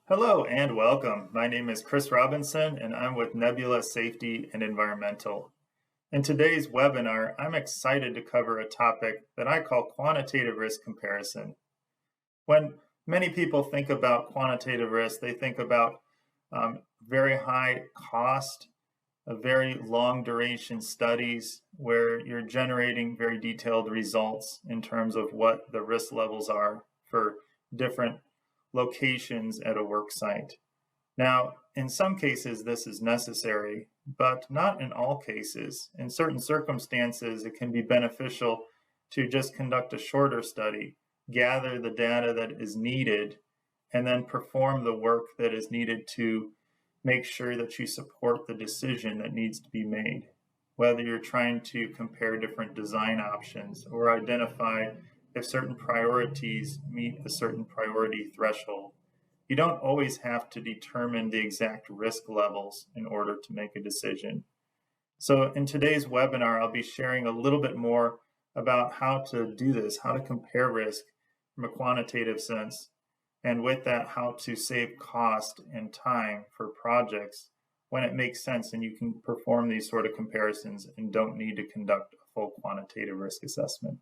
Hello and welcome. My name is Chris Robinson and I'm with Nebula Safety and Environmental. In today's webinar, I'm excited to cover a topic that I call quantitative risk comparison. When many people think about quantitative risk, they think about very high cost, very long duration studies where you're generating very detailed results in terms of what the risk levels are for different locations at a work site. Now, in some cases, this is necessary, but not in all cases. In certain circumstances, it can be beneficial to just conduct a shorter study, gather the data that is needed, and then perform the work that is needed to make sure that you support the decision that needs to be made. Whether you're trying to compare different design options or identify if certain priorities meet a certain priority threshold. You don't always have to determine the exact risk levels in order to make a decision. So in today's webinar, I'll be sharing a little bit more about how to do this, how to compare risk from a quantitative sense, and with that, how to save cost and time for projects when it makes sense and you can perform these sort of comparisons and don't need to conduct a full quantitative risk assessment.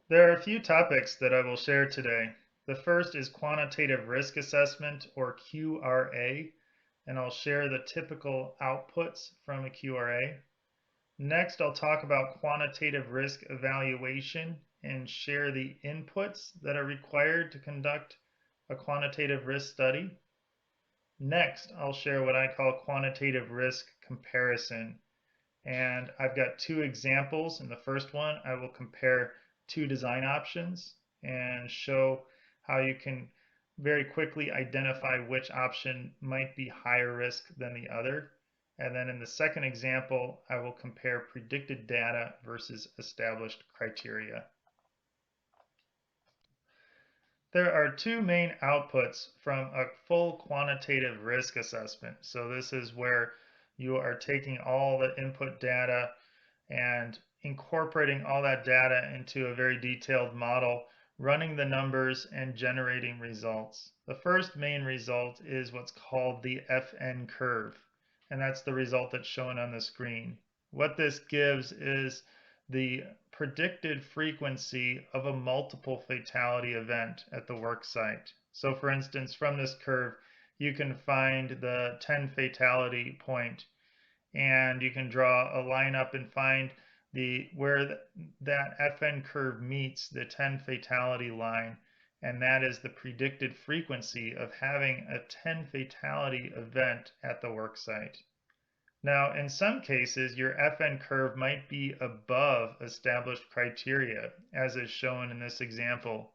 There are a few topics that I will share today. The first is quantitative risk assessment, or QRA, and I'll share the typical outputs from a QRA. Next, I'll talk about quantitative risk evaluation and share the inputs that are required to conduct a quantitative risk study. Next, I'll share what I call quantitative risk comparison. And I've got two examples. In the first one, I will compare two design options and show how you can very quickly identify which option might be higher risk than the other. And then in the second example, I will compare predicted data versus established criteria. There are two main outputs from a full quantitative risk assessment. So this is where you are taking all the input data and incorporating all that data into a very detailed model, running the numbers and generating results. The first main result is what's called the FN curve, and that's the result that's shown on the screen. What this gives is the predicted frequency of a multiple fatality event at the work site. So for instance, from this curve, you can find the 10 fatality point and you can draw a line up and find where that FN curve meets the 10 fatality line, and that is the predicted frequency of having a 10 fatality event at the work site. Now, in some cases, your FN curve might be above established criteria, as is shown in this example.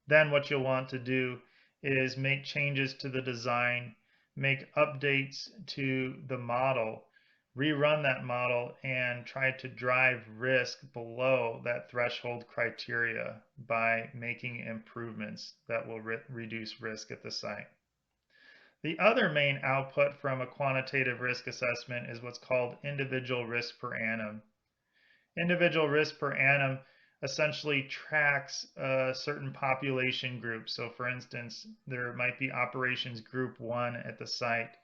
Then what you'll want to do is make changes to the design, make updates to the model, rerun that model, and try to drive risk below that threshold criteria by making improvements that will reduce risk at the site. The other main output from a quantitative risk assessment is what's called individual risk per annum. Individual risk per annum essentially tracks a certain population group. So for instance, there might be operations group 1 at the site,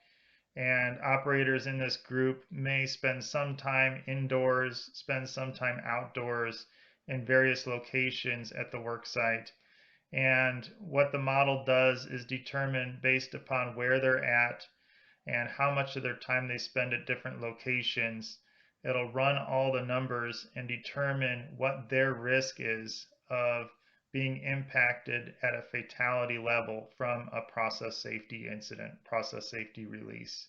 and operators in this group may spend some time indoors, spend some time outdoors in various locations at the work site. And what the model does is determine, based upon where they're at and how much of their time they spend at different locations, it'll run all the numbers and determine what their risk is of being impacted at a fatality level from a process safety incident, process safety release.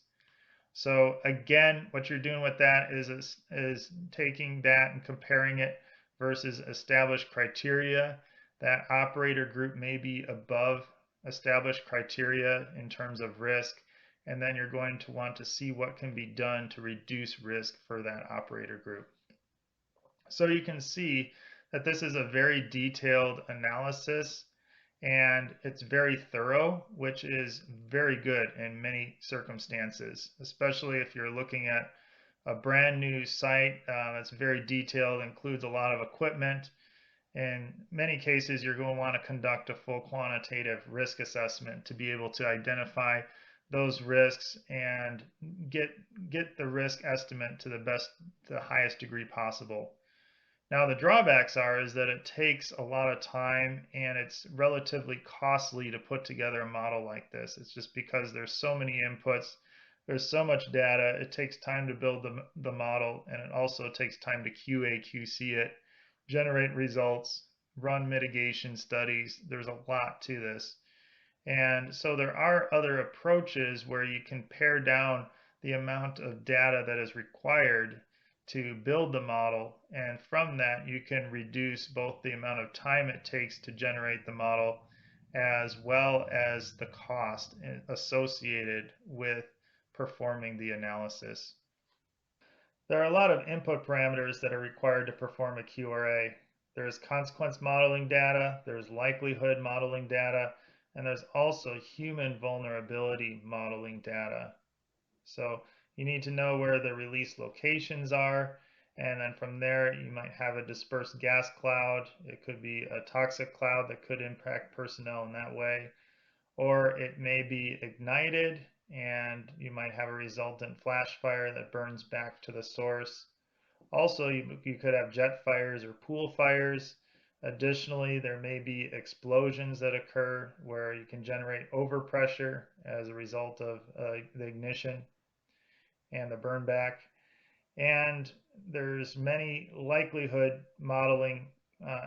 So again, what you're doing with that is taking that and comparing it versus established criteria. That operator group may be above established criteria in terms of risk, and then you're going to want to see what can be done to reduce risk for that operator group. So you can see that this is a very detailed analysis and it's very thorough, which is very good in many circumstances, especially if you're looking at a brand new site that's very detailed, includes a lot of equipment, In many cases, you're going to want to conduct a full quantitative risk assessment to be able to identify those risks and get get the risk estimate to the highest degree possible. Now, the drawbacks are is that it takes a lot of time and it's relatively costly to put together a model like this. It's just because there's so many inputs, there's so much data, it takes time to build the model, and it also takes time to QA, QC it, generate results, run mitigation studies. There's a lot to this. And so there are other approaches where you can pare down the amount of data that is required to build the model. And from that, you can reduce both the amount of time it takes to generate the model as well as the cost associated with performing the analysis. There are a lot of input parameters that are required to perform a QRA. There's consequence modeling data, there's likelihood modeling data, and there's also human vulnerability modeling data. So you need to know where the release locations are, and then from there you might have a dispersed gas cloud. It could be a toxic cloud that could impact personnel in that way, or it may be ignited and you might have a resultant flash fire that burns back to the source. Also, you could have jet fires or pool fires. Additionally, there may be explosions that occur where you can generate overpressure as a result of the ignition and the burn back. And there's many likelihood modeling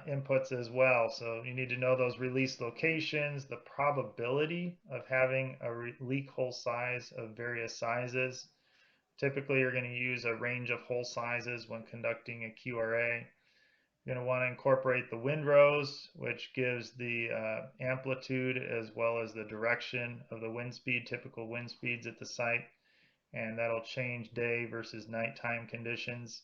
inputs as well. So you need to know those release locations, the probability of having a leak hole size of various sizes. Typically, you're going to use a range of hole sizes when conducting a QRA. You're going to want to incorporate the windrows, which gives the amplitude as well as the direction of the wind speed, typical wind speeds at the site, and that'll change day versus nighttime conditions.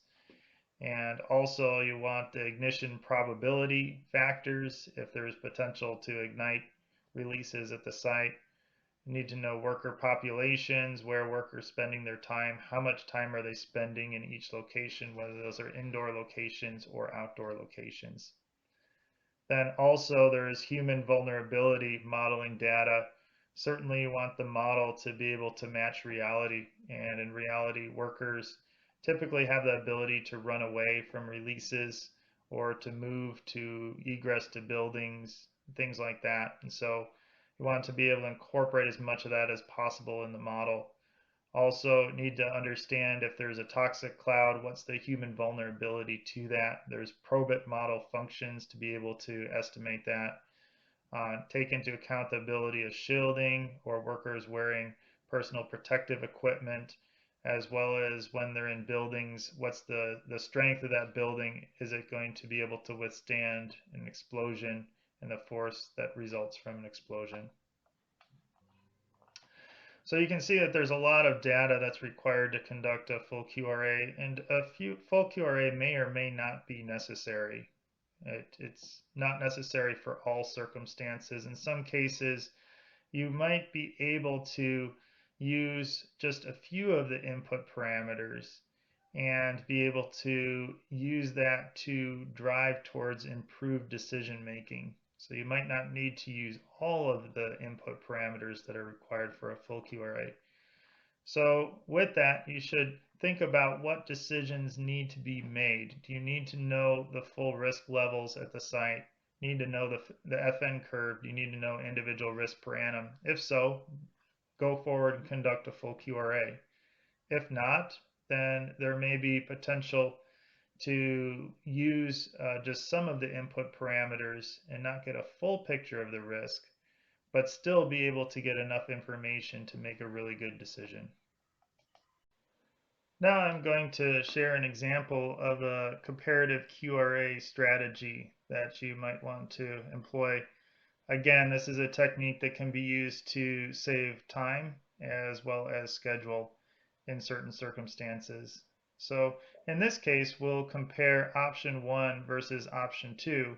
And also you want the ignition probability factors if there's potential to ignite releases at the site. You need to know worker populations, where workers spending their time, how much time are they spending in each location, whether those are indoor locations or outdoor locations. Then also there's human vulnerability modeling data. Certainly you want the model to be able to match reality, and in reality workers typically have the ability to run away from releases or to move to egress to buildings, things like that. And so you want to be able to incorporate as much of that as possible in the model. Also need to understand if there's a toxic cloud, what's the human vulnerability to that. There's probit model functions to be able to estimate that. Take into account the ability of shielding or workers wearing personal protective equipment, as well as when they're in buildings, what's the strength of that building? Is it going to be able to withstand an explosion and the force that results from an explosion? So you can see that there's a lot of data that's required to conduct a full QRA, and a full QRA may or may not be necessary. It's not necessary for all circumstances. In some cases, you might be able to use just a few of the input parameters and be able to use that to drive towards improved decision making. So you might not need to use all of the input parameters that are required for a full QRA. So with that, you should think about what decisions need to be made. Do you need to know the full risk levels at the site? Need to know the FN curve? Do you need to know individual risk per annum? If so, go forward and conduct a full QRA. If not, then there may be potential to use just some of the input parameters and not get a full picture of the risk, but still be able to get enough information to make a really good decision. Now I'm going to share an example of a comparative QRA strategy that you might want to employ. Again, this is a technique that can be used to save time as well as schedule in certain circumstances. So in this case, we'll compare option 1 versus option 2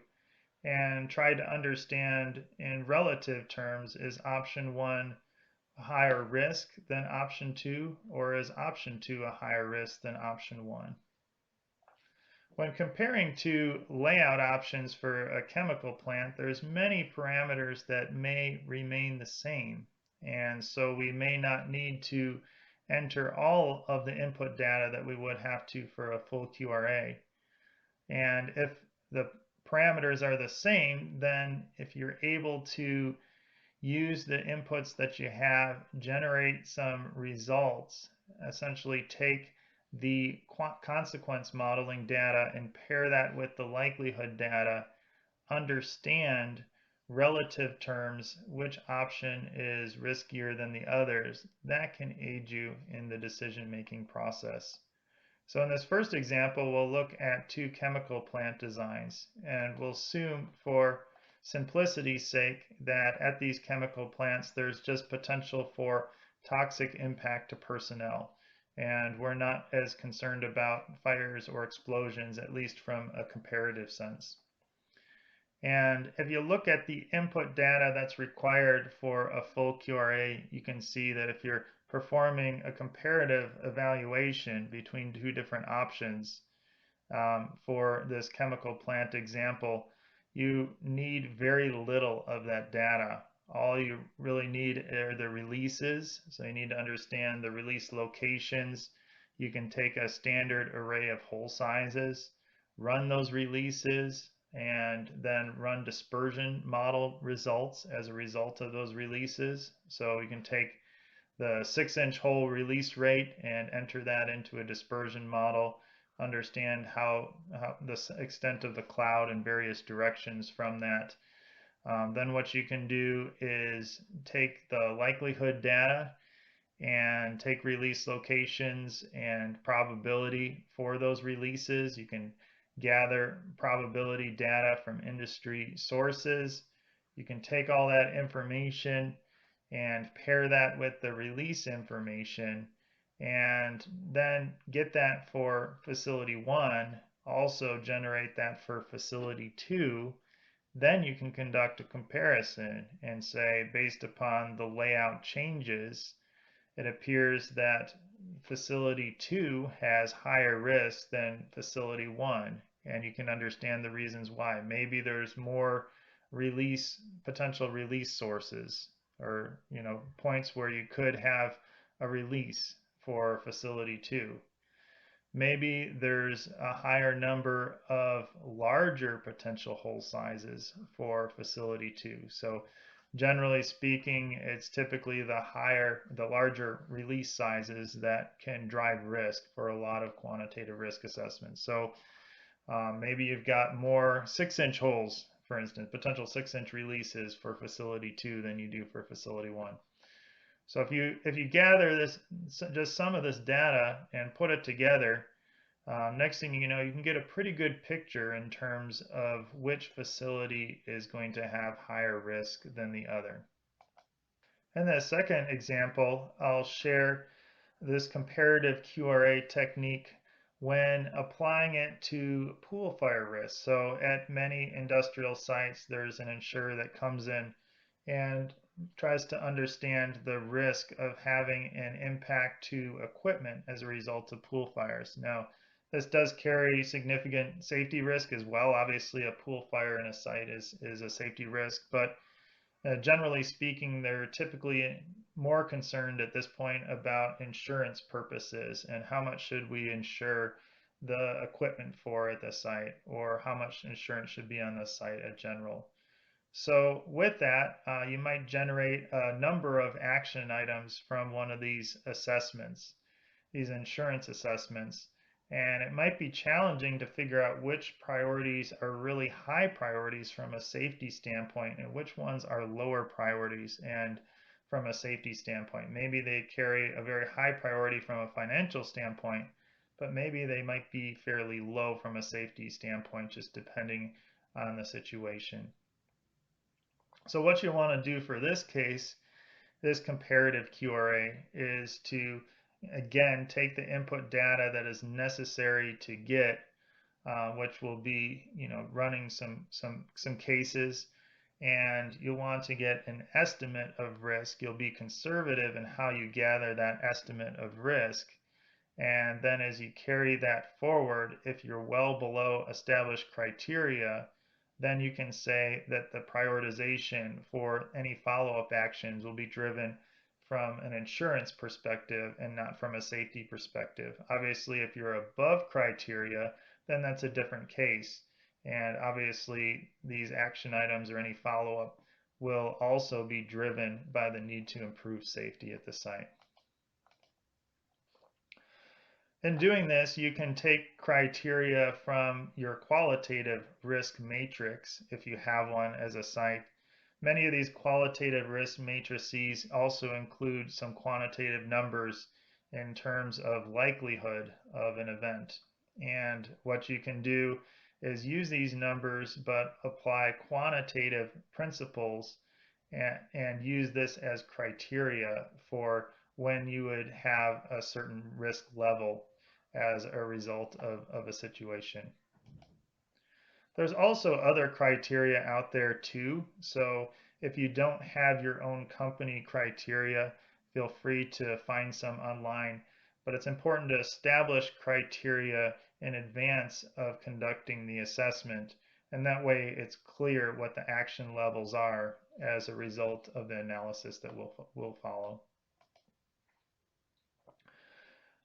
and try to understand in relative terms, is option 1 a higher risk than option 2, or is option 2 a higher risk than option 1? When comparing two layout options for a chemical plant, there's many parameters that may remain the same. And so we may not need to enter all of the input data that we would have to for a full QRA. And if the parameters are the same, then if you're able to use the inputs that you have, generate some results, essentially take the consequence modeling data and pair that with the likelihood data, understand relative terms which option is riskier than the others, that can aid you in the decision-making process. So in this first example, we'll look at two chemical plant designs, and we'll assume for simplicity's sake that at these chemical plants there's just potential for toxic impact to personnel, and we're not as concerned about fires or explosions, at least from a comparative sense. And if you look at the input data that's required for a full QRA, you can see that if you're performing a comparative evaluation between two different options for this chemical plant example, you need very little of that data. All you really need are the releases. So you need to understand the release locations. You can take a standard array of hole sizes, run those releases, and then run dispersion model results as a result of those releases. So you can take the 6-inch hole release rate and enter that into a dispersion model, understand how the extent of the cloud in various directions from that. Then what you can do is take the likelihood data and take release locations and probability for those releases. You can gather probability data from industry sources. You can take all that information and pair that with the release information and then get that for facility 1, also generate that for facility 2. Then you can conduct a comparison and say, based upon the layout changes, it appears that facility 2 has higher risk than facility 1, and you can understand the reasons why. Maybe there's more potential release sources, or points where you could have a release for facility 2. Maybe there's a higher number of larger potential hole sizes for facility 2. So generally speaking, it's typically the larger release sizes that can drive risk for a lot of quantitative risk assessments. So maybe you've got more 6-inch holes, for instance, potential 6-inch releases for facility 2 than you do for facility 1. So if you gather this, just some of this data and put it together, next thing you know, you can get a pretty good picture in terms of which facility is going to have higher risk than the other. In the second example, I'll share this comparative QRA technique when applying it to pool fire risk. So at many industrial sites, there's an insurer that comes in and tries to understand the risk of having an impact to equipment as a result of pool fires. Now, this does carry significant safety risk as well. Obviously, a pool fire in a site is a safety risk, but generally speaking, they're typically more concerned at this point about insurance purposes and how much should we insure the equipment for at the site, or how much insurance should be on the site in general. So with that, you might generate a number of action items from one of these assessments, these insurance assessments, and it might be challenging to figure out which priorities are really high priorities from a safety standpoint and which ones are lower priorities and from a safety standpoint. Maybe they carry a very high priority from a financial standpoint, but maybe they might be fairly low from a safety standpoint, just depending on the situation. So what you want to do for this case, this comparative QRA, is to again take the input data that is necessary to get, which will be running some cases, and you'll want to get an estimate of risk. You'll be conservative in how you gather that estimate of risk, And then as you carry that forward, if you're well below established criteria, then you can say that the prioritization for any follow-up actions will be driven from an insurance perspective and not from a safety perspective. Obviously, if you're above criteria, then that's a different case. And obviously, these action items or any follow-up will also be driven by the need to improve safety at the site. In doing this, you can take criteria from your qualitative risk matrix, if you have one as a site. Many of these qualitative risk matrices also include some quantitative numbers in terms of likelihood of an event. And what you can do is use these numbers but apply quantitative principles and use this as criteria for when you would have a certain risk level as a result of a situation. There's also other criteria out there too. So if you don't have your own company criteria, feel free to find some online. But it's important to establish criteria in advance of conducting the assessment. And that way it's clear what the action levels are as a result of the analysis that we'll follow.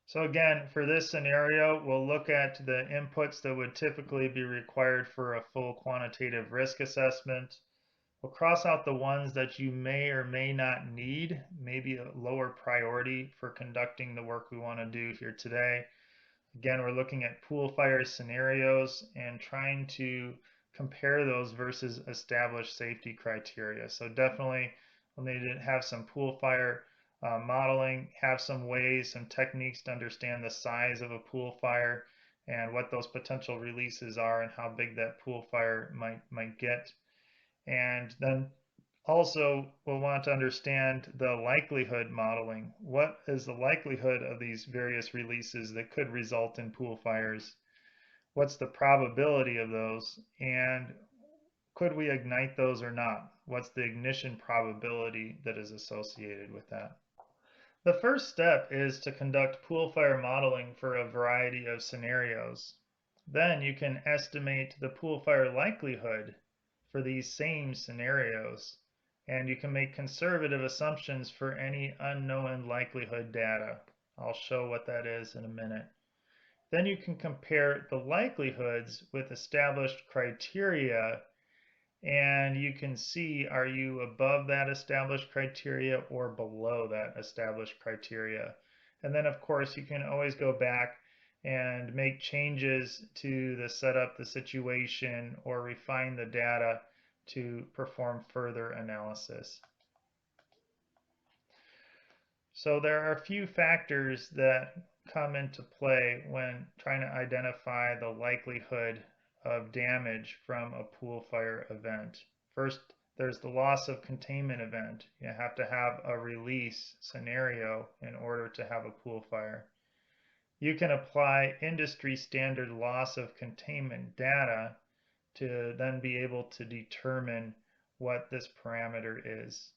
So again, for this scenario, we'll look at the inputs that would typically be required for a full quantitative risk assessment. We'll cross out the ones that you may or may not need, maybe a lower priority for conducting the work we want to do here today. Again, we're looking at pool fire scenarios and trying to compare those versus established safety criteria. So definitely we'll need to have some pool fire modeling, have some ways, some techniques to understand the size of a pool fire and what those potential releases are and how big that pool fire might get. And then also we'll want to understand the likelihood modeling. What is the likelihood of these various releases that could result in pool fires? What's the probability of those? And could we ignite those or not? What's the ignition probability that is associated with that? The first step is to conduct pool fire modeling for a variety of scenarios. Then you can estimate the pool fire likelihood for these same scenarios, and you can make conservative assumptions for any unknown likelihood data. I'll show what that is in a minute. Then you can compare the likelihoods with established criteria, and you can see, are you above that established criteria or below that established criteria? And then of course you can always go back and make changes to the setup, the situation, or refine the data to perform further analysis. So there are a few factors that come into play when trying to identify the likelihood of damage from a pool fire event. First, there's the loss of containment event. You have to have a release scenario in order to have a pool fire. You can apply industry standard loss of containment data to then be able to determine what this parameter is.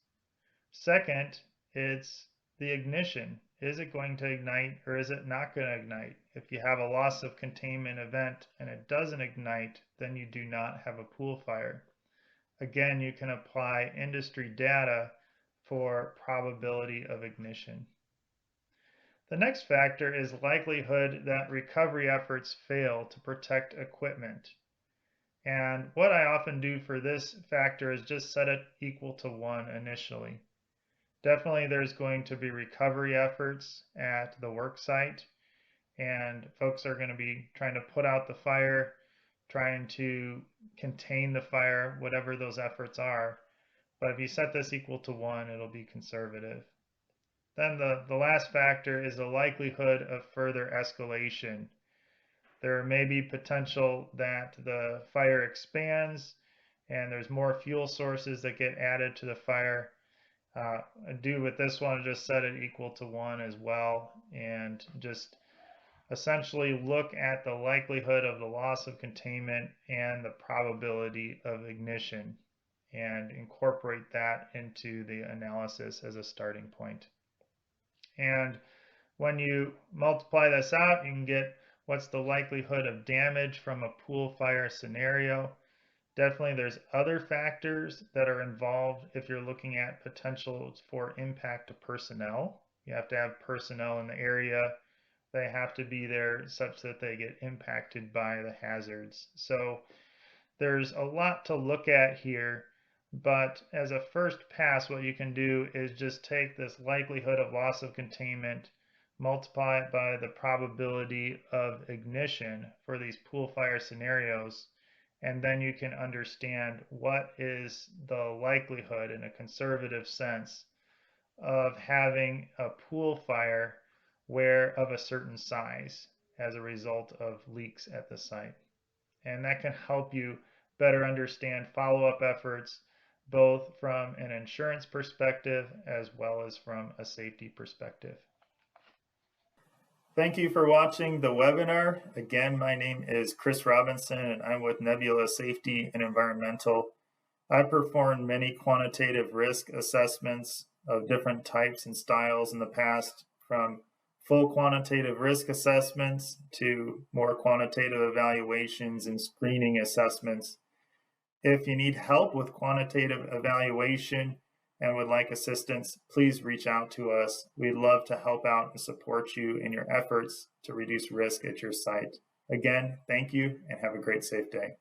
Second, it's the ignition. Is it going to ignite or is it not going to ignite? If you have a loss of containment event and it doesn't ignite, then you do not have a pool fire. Again, you can apply industry data for probability of ignition. The next factor is likelihood that recovery efforts fail to protect equipment. And what I often do for this factor is just set it equal to 1 initially. Definitely there's going to be recovery efforts at the work site, and folks are going to be trying to put out the fire, trying to contain the fire, whatever those efforts are. But if you set this equal to 1, it'll be conservative. Then the last factor is the likelihood of further escalation. There may be potential that the fire expands and there's more fuel sources that get added to the fire. I do with this one, just set it equal to 1 as well, and just essentially look at the likelihood of the loss of containment and the probability of ignition and incorporate that into the analysis as a starting point. And When you multiply this out, you can get what's the likelihood of damage from a pool fire scenario. Definitely, there's other factors that are involved if you're looking at potential for impact to personnel. You have to have personnel in the area. They have to be there such that they get impacted by the hazards. So there's a lot to look at here, but as a first pass, what you can do is just take this likelihood of loss of containment, multiply it by the probability of ignition for these pool fire scenarios, and then you can understand what is the likelihood in a conservative sense of having a pool fire where of a certain size as a result of leaks at the site. And that can help you better understand follow-up efforts, both from an insurance perspective as well as from a safety perspective. Thank you for watching the webinar. Again, my name is Chris Robinson and I'm with Nebula Safety and Environmental. I've performed many quantitative risk assessments of different types and styles in the past, from full quantitative risk assessments to more quantitative evaluations and screening assessments. If you need help with quantitative evaluation and would like assistance, please reach out to us. We'd love to help out and support you in your efforts to reduce risk at your site. Again, thank you and have a great, safe day.